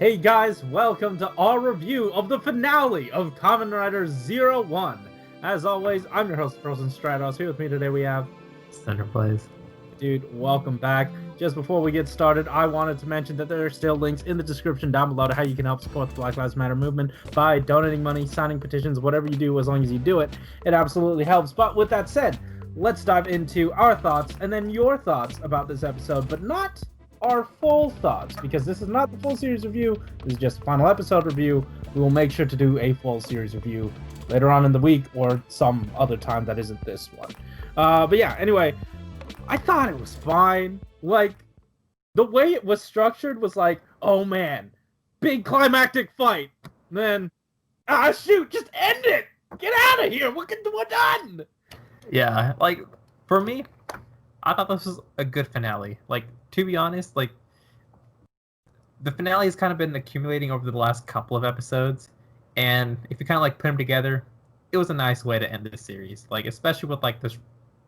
Hey guys, welcome to our review of the finale of Kamen Rider 01. As always, I'm your host, Frozen Stratos. Here with me today we have... Cinder Blaze. Dude, welcome back. Just before we get started, I wanted to mention that there are still links in the description down below to how you can help support the Black Lives Matter movement by donating money, signing petitions, whatever you do, as long as you do it. It absolutely helps. But with that said, let's dive into our thoughts and then your thoughts about this episode, but not our full thoughts, because this is not the full series review. This is just a final episode review. We will make sure to do a full series review later on in the week or some other time that isn't this one. But yeah, anyway, I thought it was fine. Like, the way it was structured was like, oh man, big climactic fight. And then, shoot, just end it. Get out of here. We're done. Yeah, like, for me, I thought this was a good finale. Like, to be honest, like, the finale has kind of been accumulating over the last couple of episodes, and if you kind of, like, put them together, it was a nice way to end this series. Like, especially with, like, the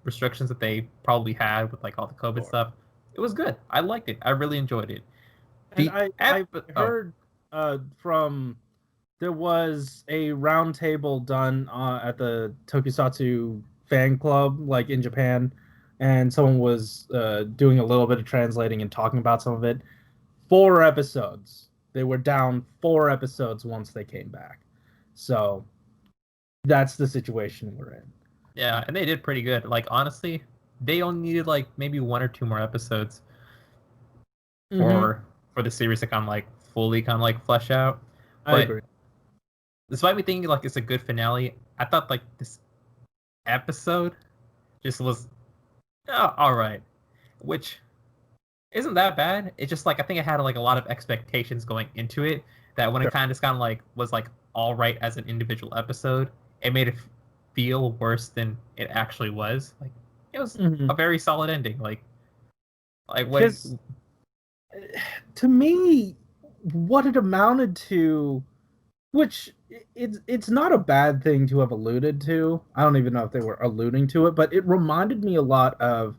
restrictions that they probably had with, like, all the COVID stuff. It was good. I liked it. I really enjoyed it. And I heard from... There was a round table done at the Tokusatsu fan club, like, in Japan, and someone was doing a little bit of translating and talking about some of it. 4 episodes. They were down 4 episodes once they came back. So that's the situation we're in. Yeah, and they did pretty good. Like, honestly, they only needed, like, maybe 1 or 2 more episodes for the series to kind of, like, fully kind of, like, flesh out. I agree. Despite me thinking, like, it's a good finale, I thought, like, this episode just was all right, which isn't that bad. It's just, like, I think I had, like, a lot of expectations going into it that when it kind of like was, like, all right as an individual episode, it made it feel worse than it actually was. Like, it was a very solid ending. Like when, to me, what it amounted to, which it's not a bad thing to have alluded to. I don't even know if they were alluding to it, but it reminded me a lot of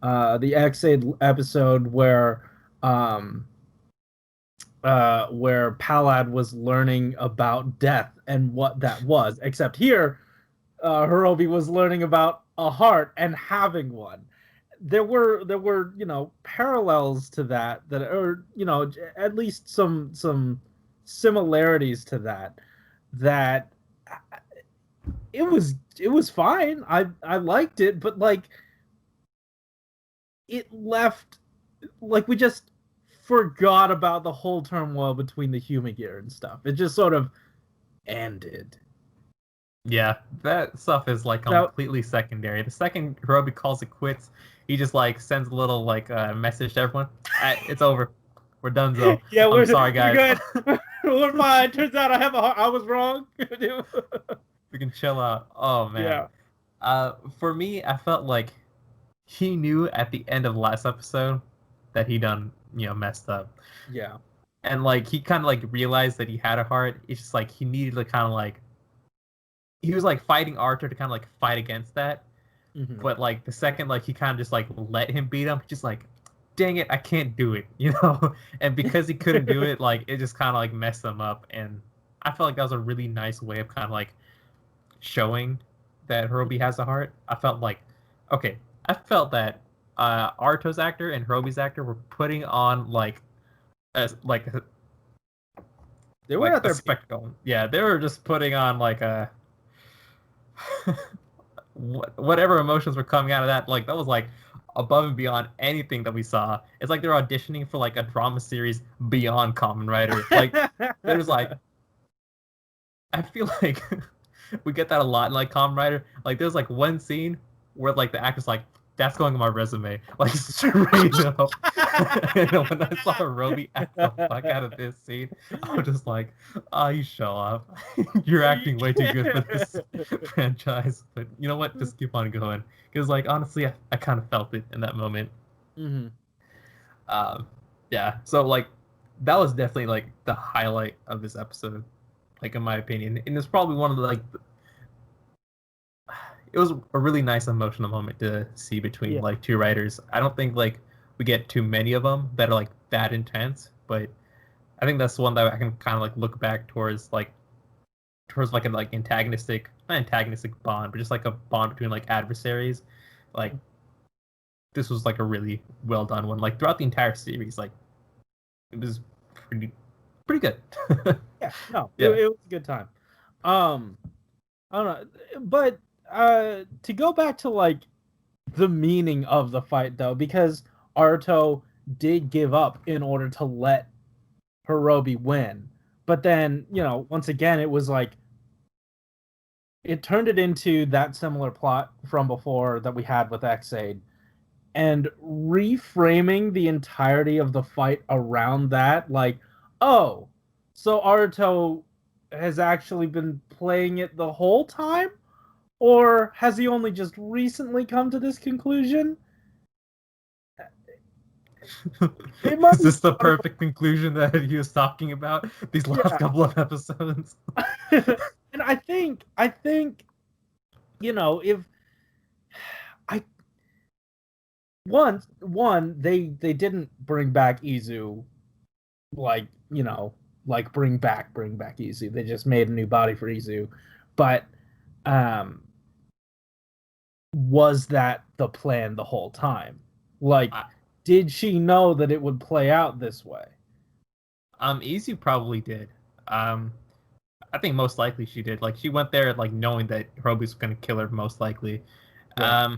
the X-Aid episode where Palad was learning about death and what that was. Except here, Hirobi was learning about a heart and having one. There were parallels to that or at least some similarities to that it was fine. I liked it, but like it left, like, we just forgot about the whole turmoil between the human gear and stuff. It just sort of ended. Yeah, that stuff is, like, completely secondary. The second Hirobi calls it quits, he just, like, sends a little, like, message to everyone. It's over. We're done, though. Yeah, I'm sorry, guys. We're good. We're fine. Turns out I was wrong. We can chill out. Oh, man. Yeah. For me, I felt like he knew at the end of the last episode that he done, messed up. Yeah. And, like, he kind of, like, realized that he had a heart. It's just, like, he needed to kind of, like... He was, like, fighting Arthur to kind of, like, fight against that. Mm-hmm. But, like, the second, like, he kind of just, like, let him beat him, just, like, dang it, I can't do it, And because he couldn't do it, like, it just kind of, like, messed him up. And I felt like that was a really nice way of kind of, like, showing that Hirobi has a heart. I felt like, okay, I felt that Arto's actor and Hirobi's actor were putting on, like, they were at their spectacle. Yeah, they were just putting on, like, a whatever emotions were coming out of that, like, that was, like, above and beyond anything that we saw. It's like they're auditioning for, like, a drama series beyond Kamen Rider. Like, there's, like, I feel like we get that a lot in, like, Kamen Rider. Like, there's, like, one scene where, like, the actor's like, that's going on my resume, like, straight up. And when I saw Hirobi act the fuck out of this scene, I was just like, oh, you show up. You're acting way too good for this franchise. But you know what? Just keep on going. Because, like, honestly, I kind of felt it in that moment. Mm-hmm. Yeah. So, like, that was definitely, like, the highlight of this episode, like, in my opinion. And it's probably one of the, like, it was a really nice emotional moment to see between like 2 writers. I don't think, like, we get too many of them that are, like, that intense, but I think that's one that I can kind of like look back towards like an like not antagonistic bond, but just like a bond between like adversaries. Like this was like a really well done one. Like throughout the entire series, like it was pretty good. Yeah, no, Yeah. it was a good time. Um, I don't know, but to go back to like the meaning of the fight though, because Aruto did give up in order to let Hirobi win, but then once again it was like it turned it into that similar plot from before that we had with Xaid, and reframing the entirety of the fight around that, like, oh, so Aruto has actually been playing it the whole time, or has he only just recently come to this conclusion? It Is must. this the perfect conclusion that he was talking about these last Yeah. couple of episodes? And I think if I one they didn't bring back Izu, like like bring back Izu. They just made a new body for Izu, but um was that the plan the whole time? Like, I, did she know that it would play out this way? Easy probably did. I think most likely she did. Like she went there like knowing that Hirobi was gonna kill her most likely. Right.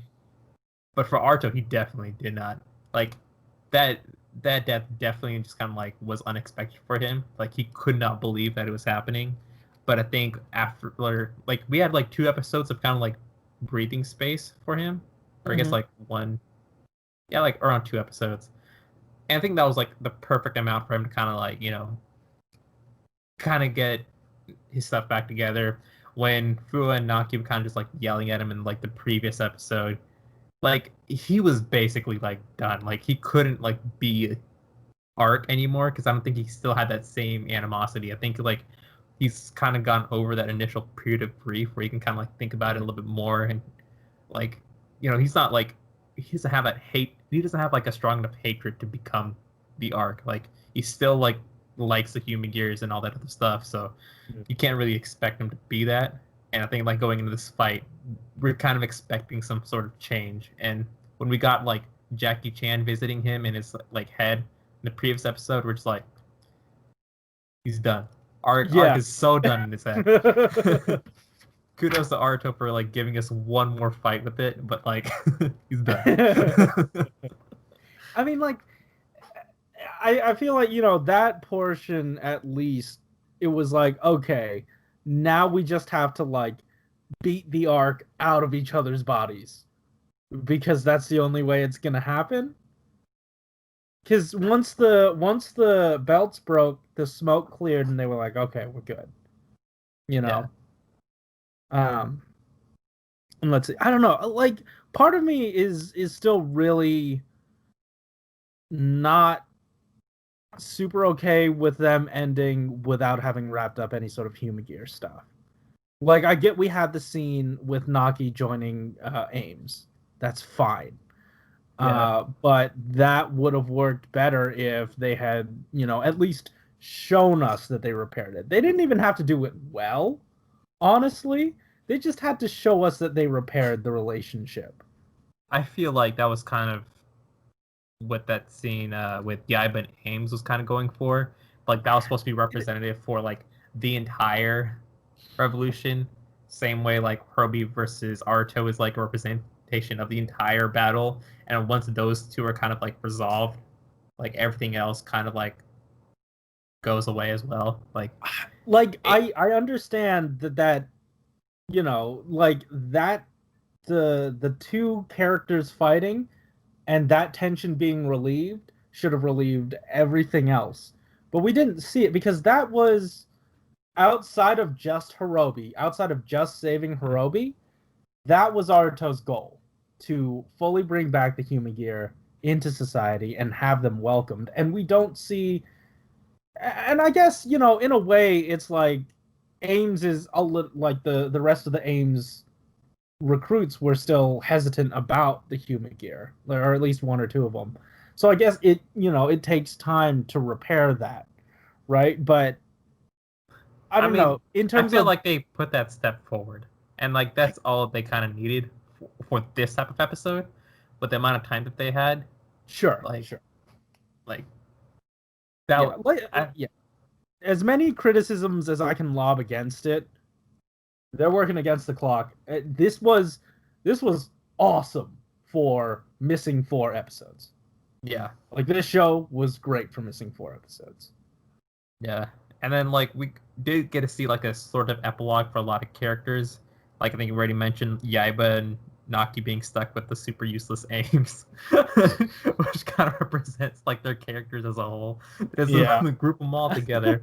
But for Arto, he definitely did not. Like that that death definitely just kind of like was unexpected for him. Like he could not believe that it was happening. But I think after like we had like 2 episodes of kind of like breathing space for him, or I guess like one, yeah, like around 2 episodes. And I think that was like the perfect amount for him to kind of like kind of get his stuff back together. When Fua and Naki were kind of just like yelling at him in like the previous episode, like he was basically like done. Like he couldn't like be Arc anymore because I don't think he still had that same animosity. I think like he's kind of gone over that initial period of grief where he can kind of like think about it a little bit more and like he's not like he doesn't have that hate. He doesn't have like a strong enough hatred to become the Arc. Like he still like likes the human gears and all that other stuff. So you can't really expect him to be that. And I think like going into this fight, we're kind of expecting some sort of change. And when we got like Jackie Chan visiting him in his like head in the previous episode, we're just like, he's done. Arc is so done in his head. Kudos to Aruto for like giving us one more fight with it, but like he's done. I mean, like, I feel like that portion at least it was like, okay, now we just have to like beat the Arc out of each other's bodies because that's the only way it's gonna happen. Because once the belts broke, the smoke cleared, and they were like, okay, we're good. Yeah. And let's see. I don't know. Like, part of me is still really not super okay with them ending without having wrapped up any sort of human gear stuff. Like, I get we had the scene with Naki joining Ames. That's fine. Yeah. But that would have worked better if they had, at least shown us that they repaired it. They didn't even have to do it well, honestly. They just had to show us that they repaired the relationship. I feel like that was kind of what that scene with Yaiba and Ames was kind of going for. Like that was supposed to be representative for like the entire revolution. Same way like Herbie versus Aruto is like a representation of the entire battle. And once those two are kind of like resolved, like everything else kind of like goes away as well. Like I understand that like that the two characters fighting and that tension being relieved should have relieved everything else. But we didn't see it because that was outside of just Hirobi, outside of just saving Hirobi, that was Aruto's goal to fully bring back the human gear into society and have them welcomed. And we don't see, and I guess, in a way, it's like Ames is a little like the rest of the Ames recruits were still hesitant about the human gear, or at least one or two of them. So I guess it takes time to repair that right? But I don't know. In I terms feel of like they put that step forward, and like that's all they kind of needed for this type of episode. With the amount of time that they had, sure, like, sure, like that. yeah, yeah. As many criticisms as I can lob against it, they're working against the clock. This was awesome for missing 4 episodes. Yeah. Like, this show was great for missing 4 episodes. Yeah. And then like we did get to see like a sort of epilogue for a lot of characters. Like I think you already mentioned Yaiba and Naki being stuck with the super useless aims, which kind of represents like their characters as a whole. There's a group them all together.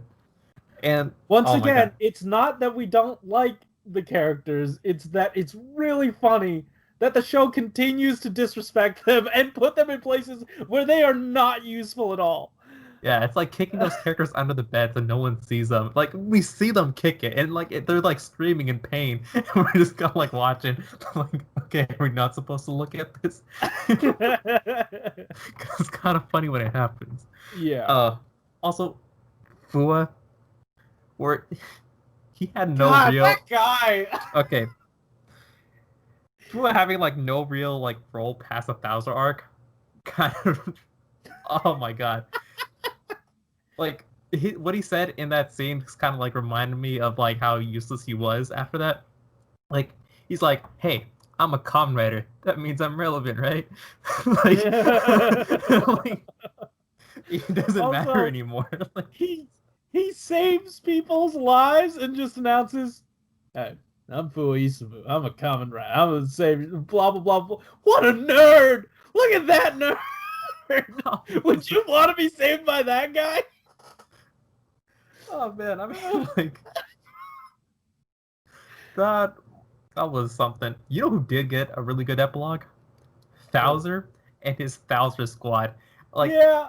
And once again, it's not that we don't like the characters, it's that it's really funny that the show continues to disrespect them and put them in places where they are not useful at all. Yeah, it's like kicking those characters under the bed so no one sees them. Like we see them kick it, and like they're like screaming in pain, and we're just kind of like watching. Like, okay, are we not supposed to look at this? It's kind of funny when it happens. Yeah. Also, Fua, where he had no real. That guy. Okay. Fua having like no real like role past the Thouser arc, kind of. Oh my god. Like what he said in that scene kind of like reminded me of like how useless he was after that. Like he's like, "Hey, I'm a Kamen writer. That means I'm relevant, right?" Like, like it doesn't also matter anymore. Like, he saves people's lives and just announces, "Hey, I'm Fua Isamu. I'm a Kamen writer. I'm a savior." Blah blah blah blah. What a nerd! Look at that nerd. Would you want to be saved by that guy? Oh man, I mean, like that was something. You know who did get a really good epilogue? Thouser and his Thouser squad. Like, yeah,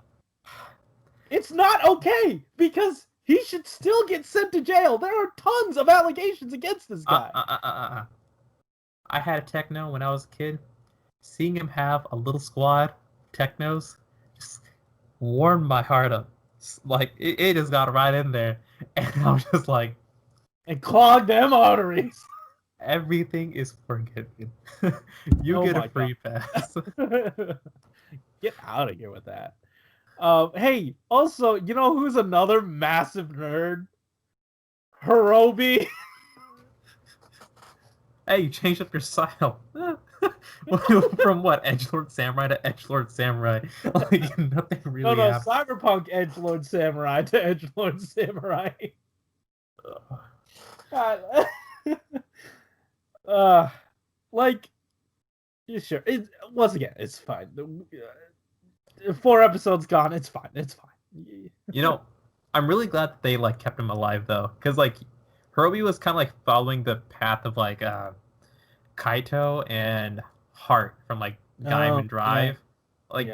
it's not okay because he should still get sent to jail. There are tons of allegations against this guy. I had a techno when I was a kid. Seeing him have a little squad technos just warmed my heart up. Like it just got right in there, and I was just like, and clogged them arteries. Everything is forgiven. You get a free pass. Get out of here with that. Hey, also, you know who's another massive nerd? Hirobi. Hey, you changed up your style. From what, Edgelord Samurai to Edgelord Samurai? Like, nothing really happened. Cyberpunk Edgelord Samurai to Edgelord Samurai. Like, sure. Once again, it's fine. 4 episodes gone. It's fine. It's fine. You know, I'm really glad that they like kept him alive though, because like Hirobi was kind of like following the path of like Kaito and Heart from like Diamond Drive. Yeah. Like,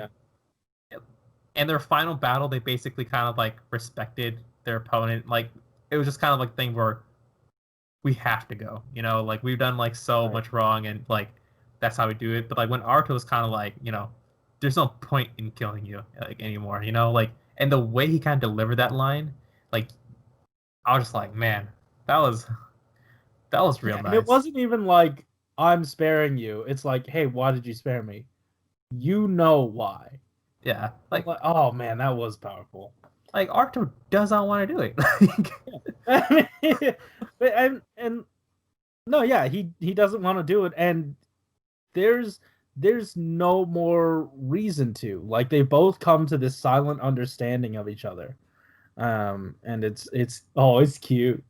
and their final battle, they basically kind of like respected their opponent. Like, it was just kind of like thing where we have to go, you know, like we've done like so much wrong, and like that's how we do it. But like when Naruto was kind of like, you know, there's no point in killing you like anymore, you know, like, and the way he kind of delivered that line, like I was just like, man, that was real nice. It wasn't even like, I'm sparing you. It's like, hey, why did you spare me? You know why. Yeah. Like, oh man, that was powerful. Like, Naruto does not want to do it. and no, yeah, he doesn't want to do it, and there's no more reason to. Like, they both come to this silent understanding of each other. And it's cute.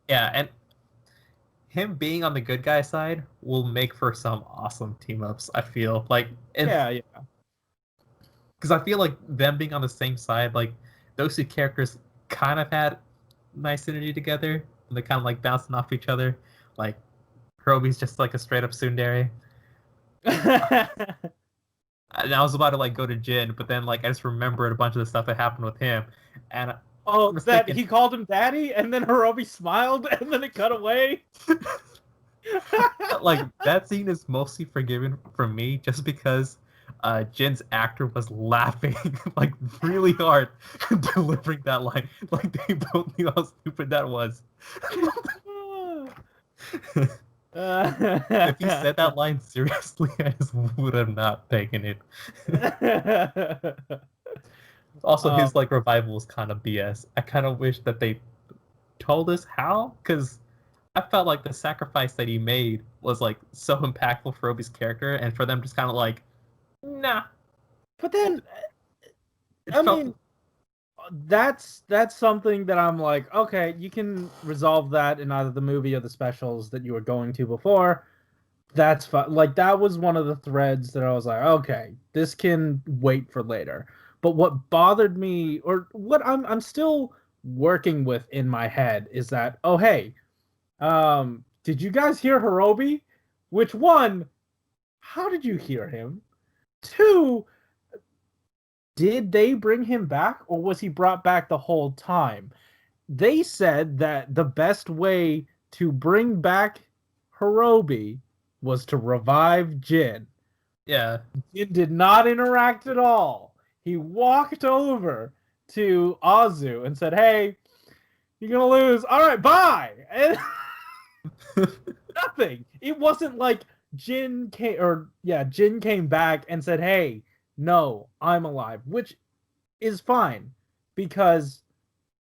And him being on the good guy side will make for some awesome team ups, I feel. Like, yeah. Because I feel like them being on the same side, like those two characters kind of had nice synergy together, and they kind of like bouncing off each other. Like, Hirobi's just like a straight up tsundere. And I was about to like go to Jin, but then like I just remembered a bunch of the stuff that happened with him, and he called him daddy, and then Hirobi smiled, and then it cut away. Like, that scene is mostly forgiven from me just because Jin's actor was laughing like really hard delivering that line. Like they both knew how stupid that was. If he said that line seriously, I just would have not taken it. Also, his like revival was kind of BS. I kind of wish that they told us how, because I felt like the sacrifice that he made was like so impactful for Obi's character, and for them just kind of like, nah. But then, It I felt mean, that's something that I'm like, okay, you can resolve that in either the movie or the specials that you were going to before. That's fine. Like that was one of the threads that I was like, okay, this can wait for later. But what bothered me, or what I'm still working with in my head, is that, oh hey, did you guys hear Hirobi? Which one? How did you hear him? Two, did they bring him back, or was he brought back the whole time? They said that the best way to bring back Hirobi was to revive Jin. yeah. Jin did not interact at all. He walked over to Azu and said, "Hey, you're gonna lose. All right, bye." And nothing. It wasn't like Jin came back and said, "Hey, no, I'm alive," which is fine because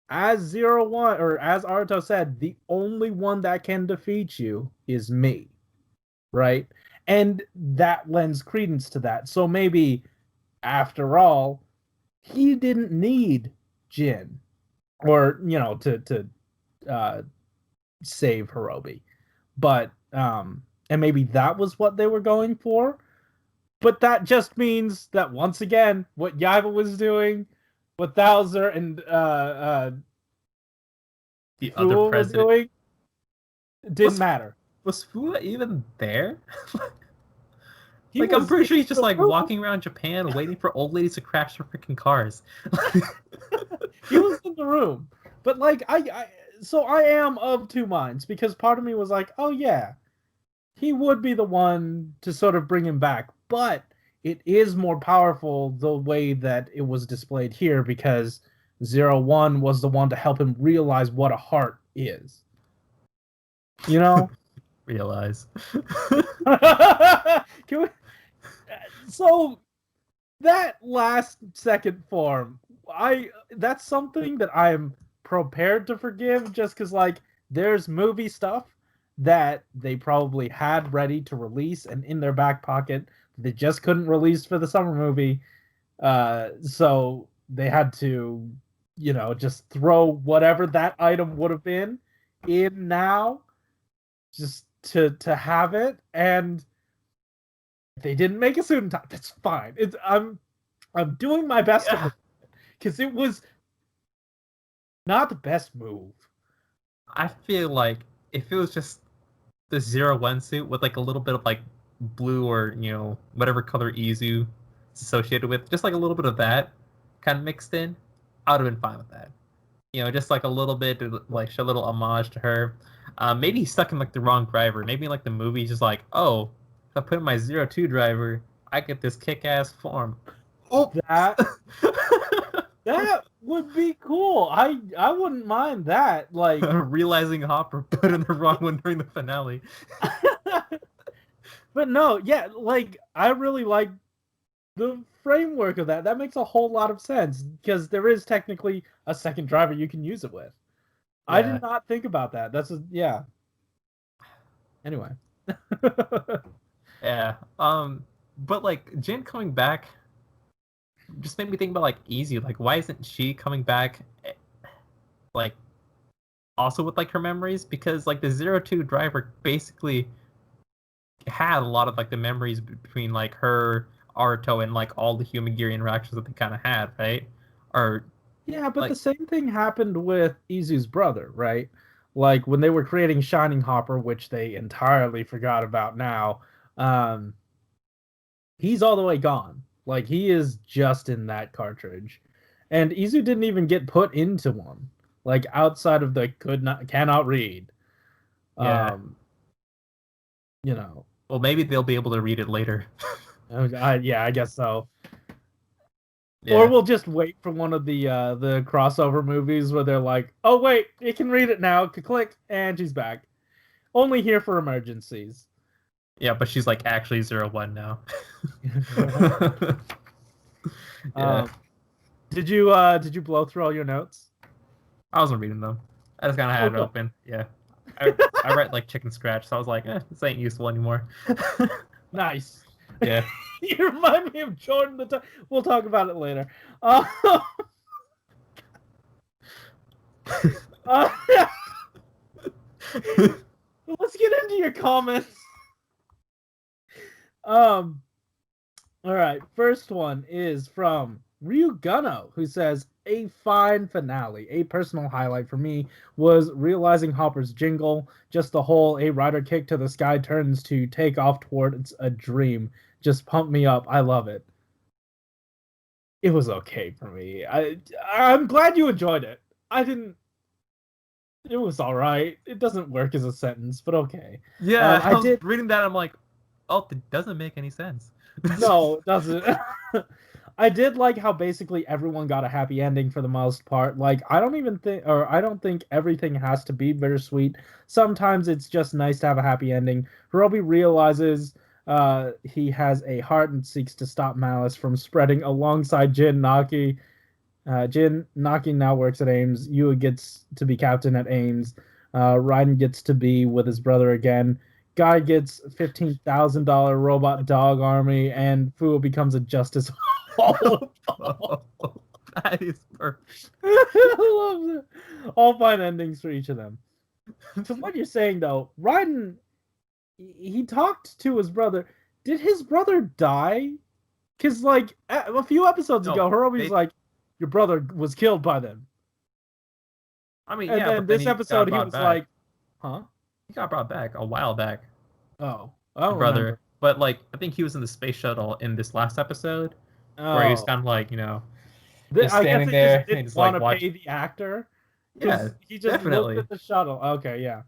as Zero One or as Aruto said, the only one that can defeat you is me, right? And that lends credence to that. So maybe after all, he didn't need Jin or to save Hirobi, but and maybe that was what they were going for. But that just means that once again, what Yaiba was doing, what Thouser and The Fua other were president doing, didn't matter. was Fua even there? He Like, I'm was pretty sure he's in just the like room. walking around Japan waiting for old ladies to crash their freaking cars. He was in the room. But like so I am of two minds because part of me was like, oh yeah, he would be the one to sort of bring him back, but it is more powerful the way that it was displayed here because 01 was the one to help him realize what a heart is. You know? Realize. Can we, so that last second form, that's something that I'm prepared to forgive just because like there's movie stuff that they probably had ready to release and in their back pocket they just couldn't release for the summer movie. So they had to, just throw whatever that item would have been in now just to have it. And they didn't make a suit in time. That's fine. I'm doing my best because it was not the best move. I feel like if it was just the 01 suit with like a little bit of like blue or whatever color Izu is associated with, just like a little bit of that kind of mixed in, I would have been fine with that. Just like a little bit to like show a little homage to her. Maybe he's stuck in like the wrong driver. Maybe like the movie he's just like, oh, if I put in my 02 driver, I get this kick-ass form. Oh, that would be cool. I wouldn't mind that. Like realizing Hopper put in the wrong one during the finale. But no, yeah, like I really like the framework of that. That makes a whole lot of sense because there is technically a second driver you can use it with. Yeah. I did not think about that. Yeah. Anyway. Yeah. But like Jin coming back just made me think about like Easy. Like, why isn't she coming back like also with like her memories? Because like the 02 driver basically had a lot of like the memories between like her, Aruto, and like all the human gear interactions that they kind of had, right? Or yeah, but like, the same thing happened with Izu's brother, right? Like when they were creating Shining Hopper, which they entirely forgot about now. He's all the way gone. Like he is just in that cartridge, and Izu didn't even get put into one. Like outside of the cannot read. Yeah. Well, maybe they'll be able to read it later. I guess so. Yeah. Or we'll just wait for one of the crossover movies where they're like, "Oh wait, you can read it now." Click, and she's back. Only here for emergencies. Yeah, but she's like actually 01 now. Yeah. Um, did you blow through all your notes? I wasn't reading them. I just kind of Oh, had it good. open. Yeah. I read like chicken scratch, so I was like, this ain't useful anymore. Nice. Yeah. You remind me of Jordan. We'll talk about it later. Uh, uh, let's get into your comments. All right. First one is from Ryuguno, who says, a fine finale. A personal highlight for me was realizing Hopper's jingle. Just the whole a rider kick to the sky turns to take off towards a dream. Just pump me up. I love it. It was okay for me. I'm glad you enjoyed it. I didn't. It was all right. It doesn't work as a sentence, but okay. Yeah, I was did. reading that. I'm like, oh, it doesn't make any sense. No, it doesn't. I did like how basically everyone got a happy ending for the most part. Like, I don't think everything has to be bittersweet. Sometimes it's just nice to have a happy ending. Hirobi realizes he has a heart and seeks to stop Malice from spreading alongside Jin Naki. Jin Naki now works at Ames. Yua gets to be captain at Ames. Raiden gets to be with his brother again. Guy gets $15,000 robot dog army, and Fu becomes a justice. Oh, that is perfect. I love it. All fine endings for each of them. To what you're saying though, Raiden, he talked to his brother. Did his brother die? Because like a few episodes ago, Hirobi's like, your brother was killed by them. I mean, And yeah, then but then this episode, he was back. like, huh? He got brought back a while back. Oh, I don't brother. remember. But like, I think he was in the space shuttle in this last episode, where he was Oh, kind of like, just I guess standing they there just and didn't just want like to watch. pay the actor. Yeah, He just looked definitely. at the shuttle. Okay, yeah.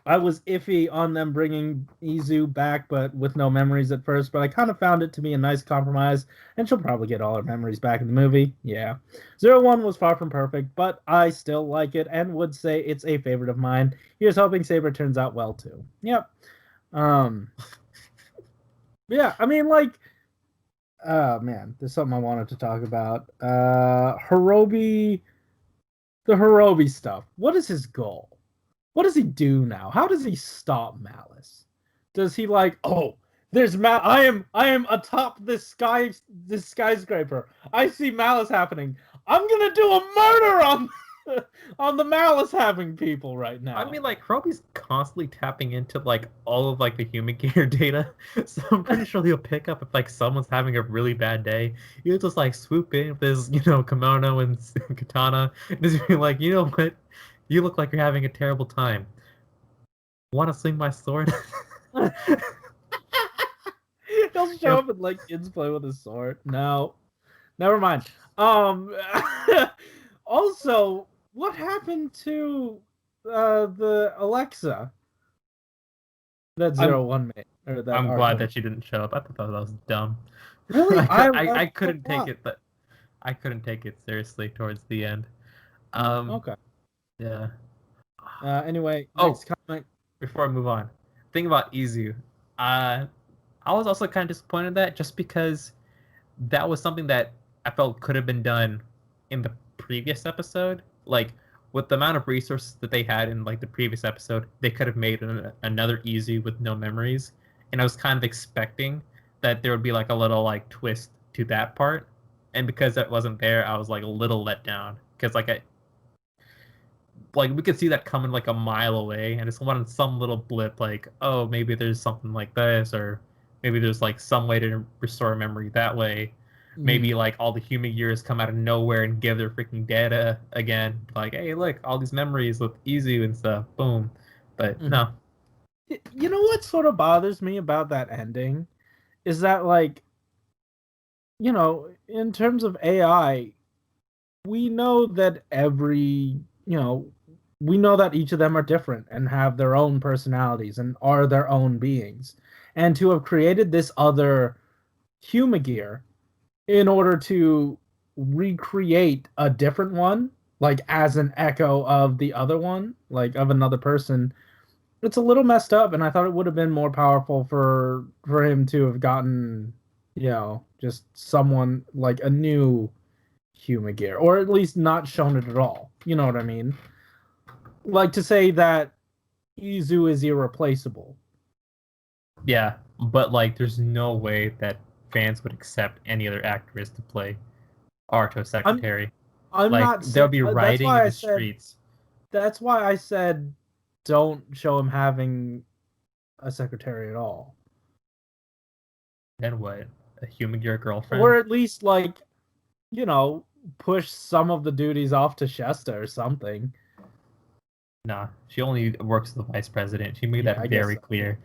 I was iffy on them bringing Izu back, but with no memories at first. But I kind of found it to be a nice compromise, and she'll probably get all her memories back in the movie. Yeah, 01 was far from perfect, but I still like it and would say it's a favorite of mine. Here's hoping Saber turns out well too. Yep. Yeah, I mean, like, oh man, there's something I wanted to talk about. Hirobi, the Hirobi stuff. What is his goal? What does he do now? How does he stop Malice? Does he like, oh, there's I am atop this skyscraper. I see Malice happening. I'm gonna do a murder on on the Malice having people right now. I mean, like, Hirobi's constantly tapping into like all of like the human gear data, so I'm pretty sure he'll pick up if like someone's having a really bad day. He'll just like swoop in with his, kimono and katana, and just be like, you know what? You look like you're having a terrible time. Want to swing my sword? He'll show up and like kids play with his sword. No, never mind. Also, what happened to the Alexa that 01 made or that I'm R glad that she didn't show up. I thought that was dumb. Really? I couldn't take it, but I couldn't take it seriously towards the end. Okay. Yeah. Anyway, next comment. Before I move on, thing about Izu, I was also kind of disappointed that just because that was something that I felt could have been done in the previous episode. Like with the amount of resources that they had in like the previous episode, they could have made another Izu with no memories. And I was kind of expecting that there would be like a little like twist to that part. And because that wasn't there, I was like a little let down because like we could see that coming like a mile away, and I just wanted some little blip, like, oh, maybe there's something like this, or maybe there's like some way to restore memory that way. Maybe like all the human years come out of nowhere and give their freaking data again, like, hey, look, all these memories with Izu and stuff, boom. But no. You know what sort of bothers me about that ending is that, like, in terms of AI, we know that we know that each of them are different and have their own personalities and are their own beings. and to have created this other Humagear in order to recreate a different one, like as an echo of the other one, like of another person, it's a little messed up, and I thought it would have been more powerful for him to have gotten, just someone like a new Humagear, or at least not shown it at all. You know what I mean? Like to say that Izu is irreplaceable. Yeah, but like, there's no way that fans would accept any other actress to play Arto's secretary. I'm like, not. there'll be That's rioting why in I the said. streets. That's why I said, don't show him having a secretary at all, Then what? A Humagear girlfriend? or at least like, push some of the duties off to Shesta or something. Nah, she only works with the vice president. She made Yeah, I that guess very so. clear.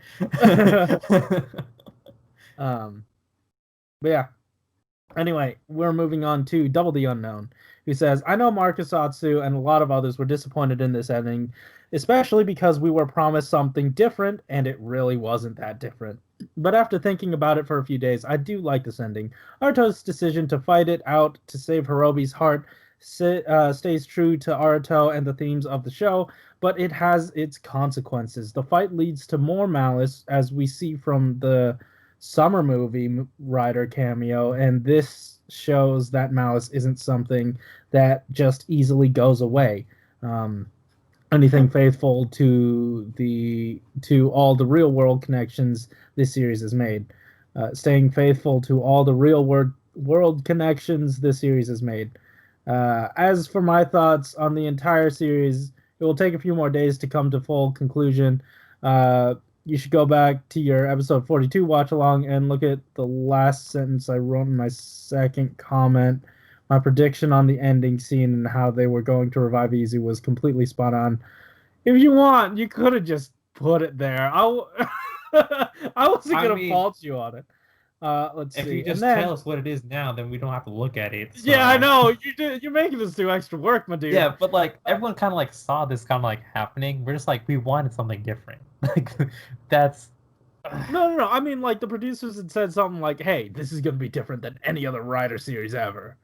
But yeah. Anyway, we're moving on to Double the Unknown, who says, I know Markusatsu and a lot of others were disappointed in this ending, especially because we were promised something different, and it really wasn't that different. But after thinking about it for a few days, I do like this ending. Aruto's decision to fight it out to save Hirobi's heart stays true to Aruto and the themes of the show, but it has its consequences. The fight leads to more malice, as we see from the summer movie Rider cameo, and this shows that malice isn't something that just easily goes away. Anything faithful to all the real world connections this series has made. Staying faithful to all the real world connections this series has made. As for my thoughts on the entire series, it will take a few more days to come to full conclusion. You should go back to your episode 42 watch along and look at the last sentence I wrote in my second comment. My prediction on the ending scene and how they were going to revive Easy was completely spot on. If you want, you could have just put it there. I wasn't going to fault you on it. Let's see. If you just tell us what it is now, then we don't have to look at it. So. Yeah, I know. You're making us do extra work, my dude. Yeah, but like everyone kind of like saw this kind of like happening. We're just like, we wanted something different. Like that's No. I mean, like the producers had said something like, "Hey, this is gonna be different than any other Rider series ever."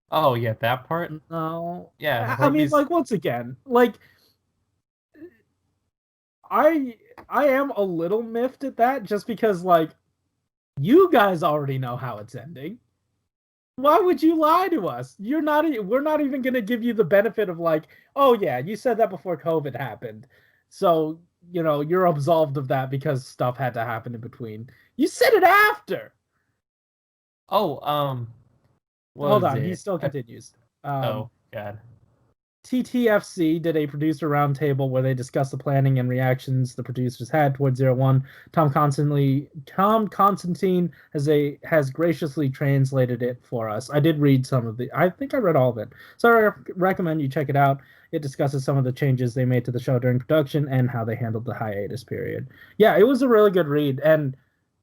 Oh yeah, that part. No. Yeah, I mean, like once again, like I am a little miffed at that just because like you guys already know how it's ending. Why would you lie to us? We're not even going to give you the benefit of like, oh yeah, you said that before COVID happened. So, you're absolved of that because stuff had to happen in between. You said it after. Oh, Hold on, he still continues. Oh god. TTFC did a producer roundtable where they discussed the planning and reactions the producers had towards 01. Tom Constantine has graciously translated it for us. I did read I think I read all of it. So I recommend you check it out. It discusses some of the changes they made to the show during production and how they handled the hiatus period. Yeah, it was a really good read. And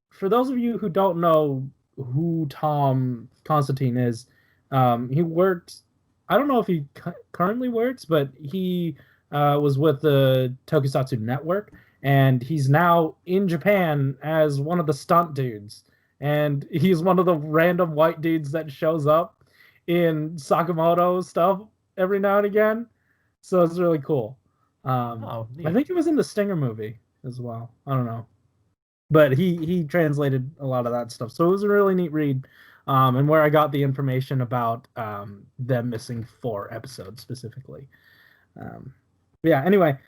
for those of you who don't know who Tom Constantine is, he worked. I don't know if he currently works, but he was with the Tokusatsu Network, and he's now in Japan as one of the stunt dudes. And he's one of the random white dudes that shows up in Sakamoto stuff every now and again. So it's really cool. I think it was in the Stinger movie as well. I don't know. But he translated a lot of that stuff. So it was a really neat read. And where I got the information about them missing 4 episodes specifically. Yeah, anyway,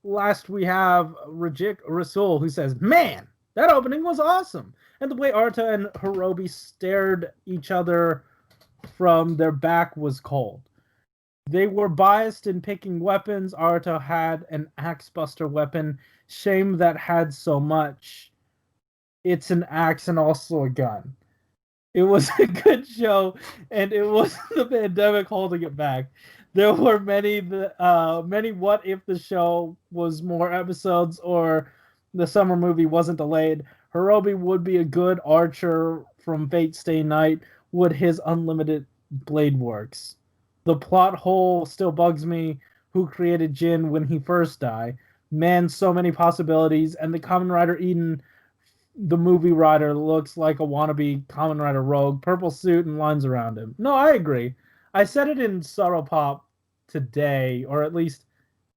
last we have Rajik Rasul, who says, man, that opening was awesome. And the way Arta and Hirobi stared each other from their back was cold. They were biased in picking weapons. Arta had an axe buster weapon. Shame that had so much. It's an axe and also a gun. It was a good show, and it was the pandemic holding it back. There were many what if the show was more episodes or the summer movie wasn't delayed. Hirobi would be a good archer from Fate Stay Night. Would his unlimited blade works? The plot hole still bugs me. Who created Jin when he first died? Man, so many possibilities, and the Kamen Rider Eden the movie Rider looks like a wannabe Kamen Rider rogue, purple suit and lines around him. No, I agree. I said it in Subtle Pop today, or at least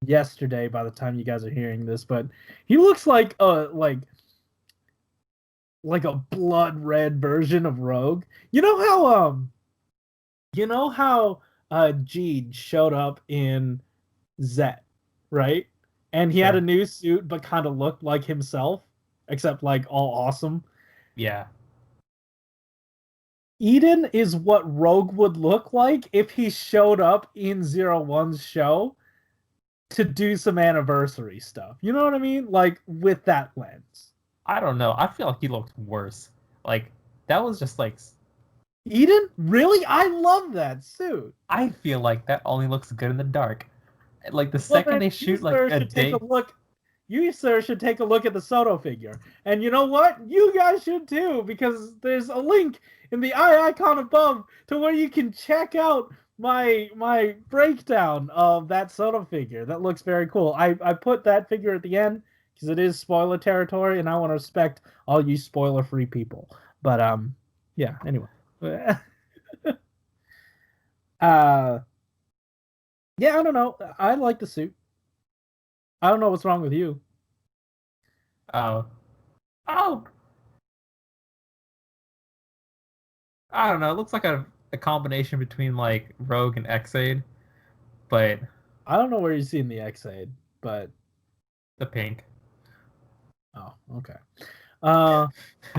yesterday by the time you guys are hearing this, but he looks like a blood red version of Rogue. You know how Jeed showed up in Zet, right? And he had a new suit but kind of looked like himself, except like all awesome. Yeah. Eden is what Rogue would look like if he showed up in 01's show to do some anniversary stuff. You know what I mean? Like with that lens. I don't know. I feel like he looked worse. Like that was just like Eden? Really? I love that suit. I feel like that only looks good in the dark. Like the second they shoot like a day. You, sir, should take a look at the Soto figure. And you know what? You guys should too, because there's a link in the eye icon above to where you can check out my breakdown of that Soto figure. That looks very cool. I put that figure at the end because it is spoiler territory, and I want to respect all you spoiler-free people. But yeah. Anyway, yeah, I don't know. I like the suit. I don't know what's wrong with you. Oh. I don't know. It looks like a combination between like Rogue and Xaid, but I don't know where you've seen the Xaid, but the pink. Oh, okay.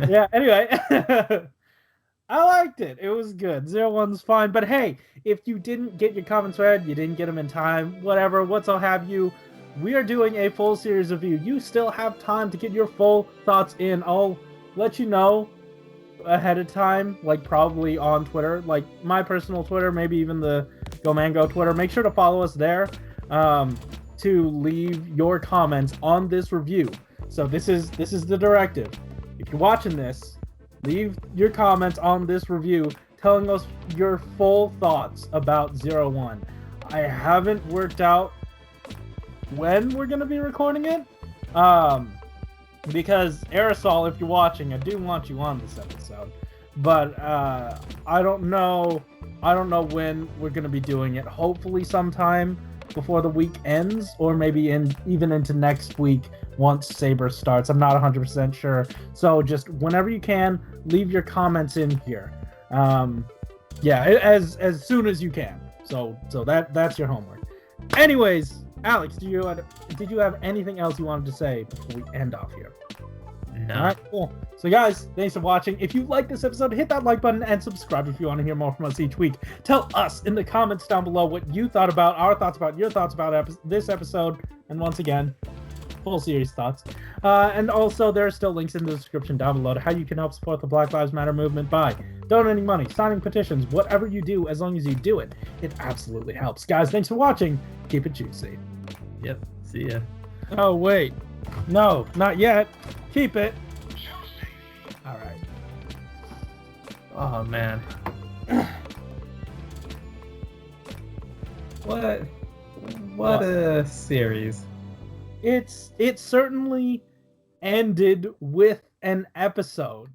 Yeah. Anyway, I liked it. It was good. 01's fine, but hey, if you didn't get your comments read, you didn't get them in time, whatever. What's all have you? We are doing a full series review. You still have time to get your full thoughts in. I'll let you know ahead of time, like probably on Twitter, like my personal Twitter, maybe even the Go Mango Twitter. Make sure to follow us there to leave your comments on this review. So this is the directive. If you're watching this, leave your comments on this review telling us your full thoughts about 01. I haven't worked out when we're going to be recording it. Because Aerosol, if you're watching, I do want you on this episode. But I don't know when we're going to be doing it. Hopefully sometime before the week ends, or maybe even into next week once Saber starts. I'm not 100% sure. So just whenever you can, leave your comments in here. Yeah, as soon as you can. So that's your homework. Anyways, Alex, did you have anything else you wanted to say before we end off here? No. All right, cool. So guys, thanks for watching. If you like this episode, hit that like button and subscribe if you want to hear more from us each week. Tell us in the comments down below what you thought about, our thoughts about, your thoughts about this episode, and once again, full series thoughts. And also, there are still links in the description down below to how you can help support the Black Lives Matter movement by donating money, signing petitions, whatever you do, as long as you do it. It absolutely helps. Guys, thanks for watching. Keep it juicy. Yep. See ya. Oh, wait. No, not yet. Keep it. All right. Oh, man. What a series. It certainly ended with an episode.